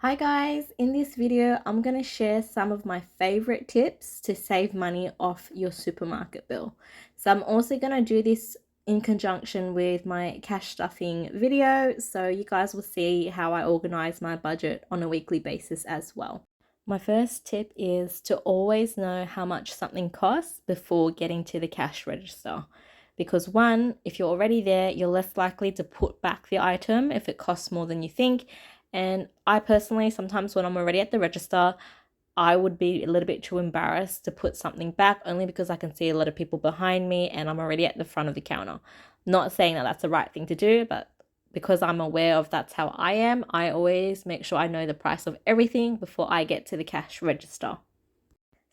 Hi guys, in this video I'm going to share some of my favorite tips to save money off your supermarket bill. So I'm also going to do this in conjunction with my cash stuffing video, so you guys will see how I organize my budget on a weekly basis as well. My first tip is to always know how much something costs before getting to the cash register. Because one, if you're already there, you're less likely to put back the item if it costs more than you think. And I personally, sometimes when I'm already at the register, I would be a little bit too embarrassed to put something back only because I can see a lot of people behind me and I'm already at the front of the counter. Not saying that that's the right thing to do, but because I'm aware of that's how I am, I always make sure I know the price of everything before I get to the cash register.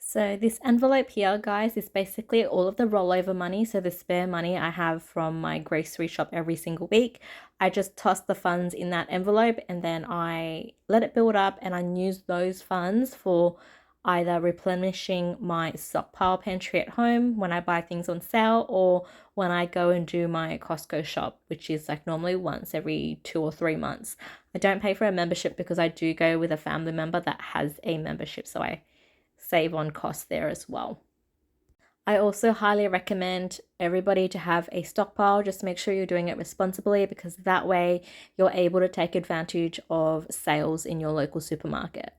So this envelope here, guys, is basically all of the rollover money. So the spare money I have from my grocery shop every single week. I just toss the funds in that envelope and then I let it build up and I use those funds for either replenishing my stockpile pantry at home when I buy things on sale or when I go and do my Costco shop, which is like normally once every 2 or 3 months. I don't pay for a membership because I do go with a family member that has a membership, so I save on costs there as well. I also highly recommend everybody to have a stockpile. Just make sure you're doing it responsibly because that way you're able to take advantage of sales in your local supermarket.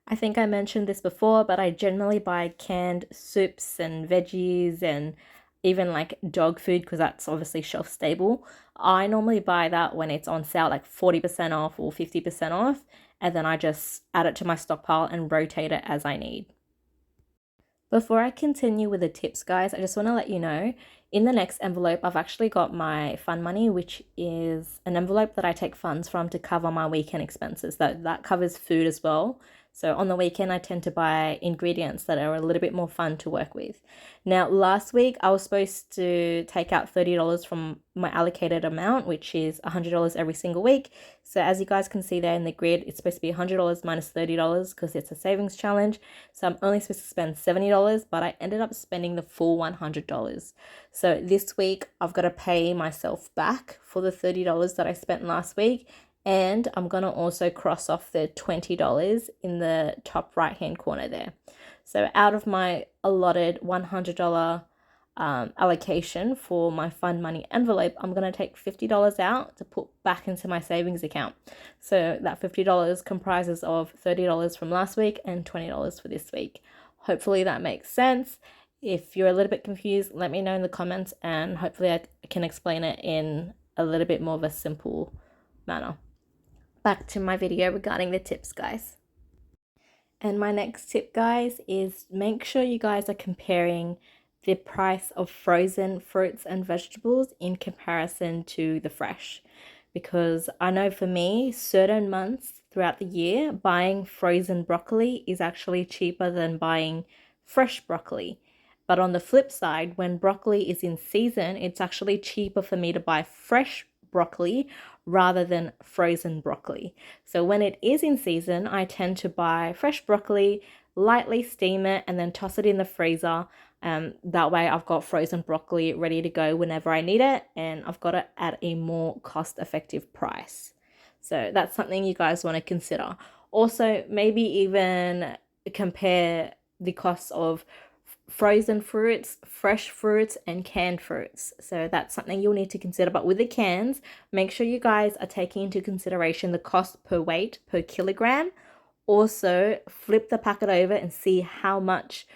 I think I mentioned this before, but I generally buy canned soups and veggies and even like dog food because that's obviously shelf stable. I normally buy that when it's on sale, like 40% off or 50% off, and then I just add it to my stockpile and rotate it as I need. Before I continue with the tips, guys, I just want to let you know, in the next envelope, I've actually got my fun money, which is an envelope that I take funds from to cover my weekend expenses. That covers food as well. So on the weekend, I tend to buy ingredients that are a little bit more fun to work with. Now, last week, I was supposed to take out $30 from my allocated amount, which is $100 every single week. So as you guys can see there in the grid, it's supposed to be $100 minus $30 because it's a savings challenge. So I'm only supposed to spend $70, but I ended up spending the full $100. So this week, I've got to pay myself back for the $30 that I spent last week. And I'm going to also cross off the $20 in the top right hand corner there. So out of my allotted $100 allocation for my fun money envelope, I'm going to take $50 out to put back into my savings account. So that $50 comprises of $30 from last week and $20 for this week. Hopefully that makes sense. If you're a little bit confused, let me know in the comments and hopefully I can explain it in a little bit more of a simple manner. Back to my video regarding the tips, guys. And my next tip, guys, is make sure you guys are comparing the price of frozen fruits and vegetables in comparison to the fresh. Because I know for me, certain months throughout the year, buying frozen broccoli is actually cheaper than buying fresh broccoli. But on the flip side, when broccoli is in season, it's actually cheaper for me to buy fresh broccoli rather than frozen broccoli. So when it is in season, I tend to buy fresh broccoli, lightly steam it, and then toss it in the freezer. That way I've got frozen broccoli ready to go whenever I need it, and I've got it at a more cost-effective price. So that's something you guys want to consider. Also, maybe even compare the costs of frozen fruits, fresh fruits, and canned fruits. So that's something you'll need to consider. But with the cans, make sure you guys are taking into consideration the cost per weight per kilogram. Also, flip the packet over and see how much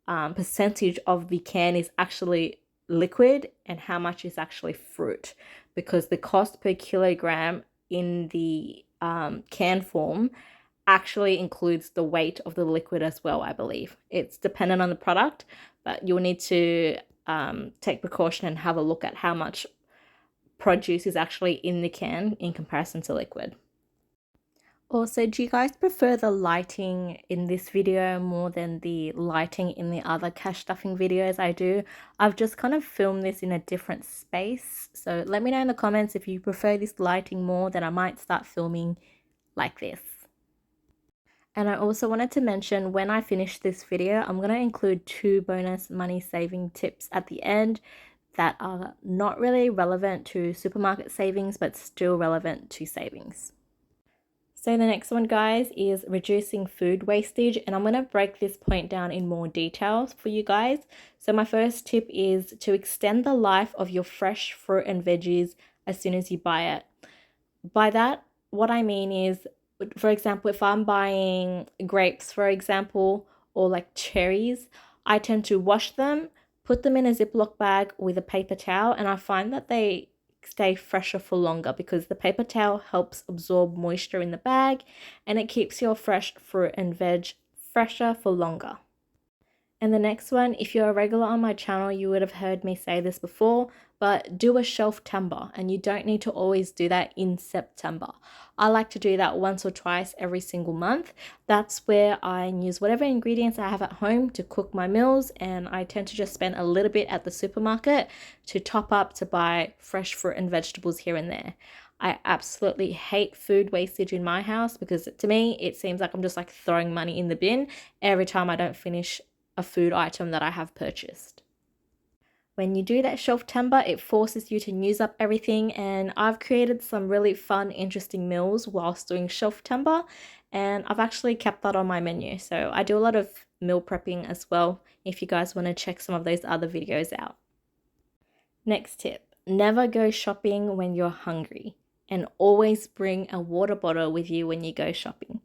percentage of the can is actually liquid and how much is actually fruit, because the cost per kilogram in the can form actually includes the weight of the liquid as well, I believe. It's dependent on the product, but you'll need to take precaution and have a look at how much produce is actually in the can in comparison to liquid. Also, do you guys prefer the lighting in this video more than the lighting in the other cash stuffing videos I do? I've just kind of filmed this in a different space, so let me know in the comments if you prefer this lighting more, then I might start filming like this. And I also wanted to mention, when I finish this video, I'm going to include 2 bonus money saving tips at the end that are not really relevant to supermarket savings, but still relevant to savings. So the next one, guys, is reducing food wastage, and I'm going to break this point down in more details for you guys. So my first tip is to extend the life of your fresh fruit and veggies as soon as you buy it. By that, what I mean is, for example, if I'm buying grapes, for example, or like cherries, I tend to wash them, put them in a Ziploc bag with a paper towel, and I find that they stay fresher for longer because the paper towel helps absorb moisture in the bag and it keeps your fresh fruit and veg fresher for longer. And the next one, if you're a regular on my channel, you would have heard me say this before, but do a shelf-tember, and you don't need to always do that in September. I like to do that once or twice every single month. That's where I use whatever ingredients I have at home to cook my meals, and I tend to just spend a little bit at the supermarket to top up to buy fresh fruit and vegetables here and there. I absolutely hate food wastage in my house because to me, it seems like I'm just like throwing money in the bin every time I don't finish a food item that I have purchased. When you do that shelf timber, it forces you to use up everything, and I've created some really fun, interesting meals whilst doing shelf timber, and I've actually kept that on my menu. So I do a lot of meal prepping as well if you guys want to check some of those other videos out. Next tip, never go shopping when you're hungry, and always bring a water bottle with you when you go shopping.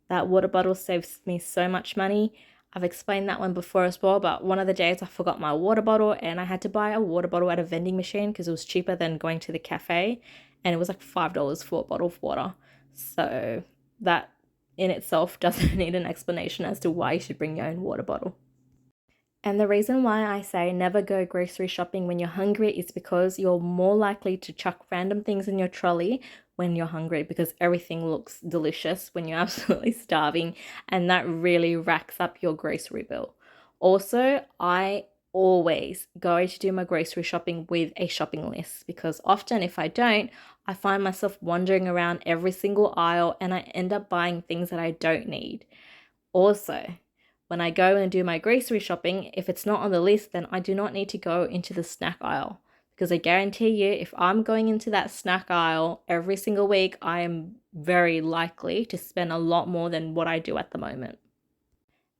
That water bottle saves me so much money. I've explained that one before as well, but one of the days I forgot my water bottle and I had to buy a water bottle at a vending machine because it was cheaper than going to the cafe, and it was like $5 for a bottle of water. So that in itself doesn't need an explanation as to why you should bring your own water bottle. And the reason why I say never go grocery shopping when you're hungry is because you're more likely to chuck random things in your trolley when you're hungry because everything looks delicious when you're absolutely starving, and that really racks up your grocery bill. Also, I always go to do my grocery shopping with a shopping list because often if I don't, I find myself wandering around every single aisle and I end up buying things that I don't need. Also, when I go and do my grocery shopping, if it's not on the list, then I do not need to go into the snack aisle. Because I guarantee you, if I'm going into that snack aisle every single week, I am very likely to spend a lot more than what I do at the moment.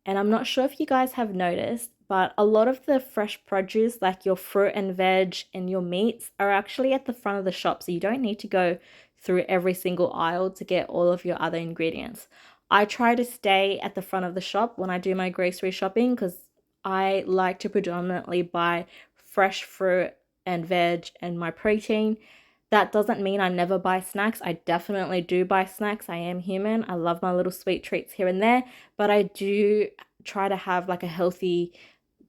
And I'm not sure if you guys have noticed, but a lot of the fresh produce, like your fruit and veg and your meats, are actually at the front of the shop. So you don't need to go through every single aisle to get all of your other ingredients. I try to stay at the front of the shop when I do my grocery shopping because I like to predominantly buy fresh fruit and veg and my protein. That doesn't mean I never buy snacks. I definitely do buy snacks. I am human. I love my little sweet treats here and there, but I do try to have like a healthy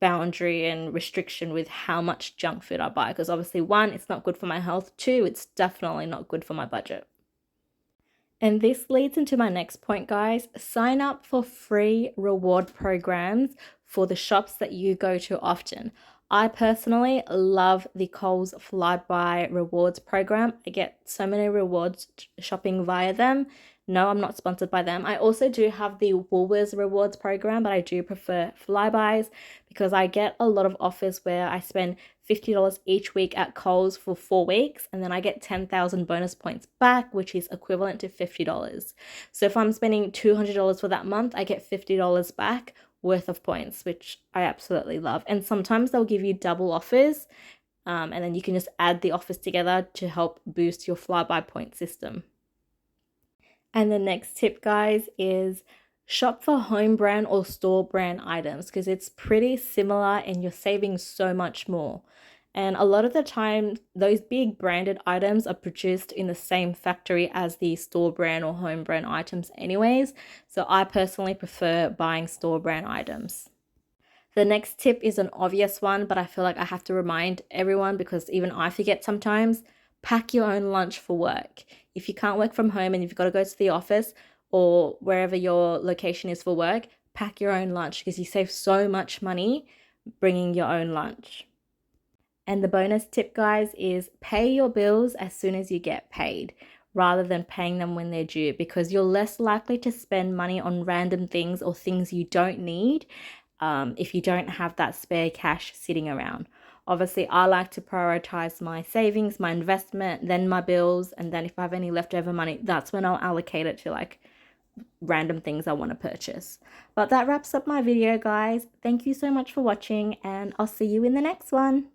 boundary and restriction with how much junk food I buy because obviously, one, it's not good for my health. Two, it's definitely not good for my budget. And this leads into my next point, guys. Sign up for free reward programs for the shops that you go to often. I personally love the Coles Flybuy rewards program. I get so many rewards shopping via them. No, I'm not sponsored by them. I also do have the Woolworths rewards program, but I do prefer Flybys because I get a lot of offers where I spend $50 each week at Coles for 4 weeks, and then I get 10,000 bonus points back, which is equivalent to $50. So if I'm spending $200 for that month, I get $50 back worth of points, which I absolutely love. And sometimes they'll give you double offers, and then you can just add the offers together to help boost your Flybuy point system. And the next tip, guys, is shop for home brand or store brand items because it's pretty similar and you're saving so much more. And a lot of the time, those big branded items are produced in the same factory as the store brand or home brand items anyways. So I personally prefer buying store brand items. The next tip is an obvious one, but I feel like I have to remind everyone because even I forget sometimes. Pack your own lunch for work. If you can't work from home and you've got to go to the office or wherever your location is for work, pack your own lunch because you save so much money bringing your own lunch. And the bonus tip, guys, is pay your bills as soon as you get paid rather than paying them when they're due because you're less likely to spend money on random things or things you don't need if you don't have that spare cash sitting around. Obviously, I like to prioritize my savings, my investment, then my bills, and then if I have any leftover money, that's when I'll allocate it to like random things I want to purchase. But that wraps up my video, guys. Thank you so much for watching, and I'll see you in the next one.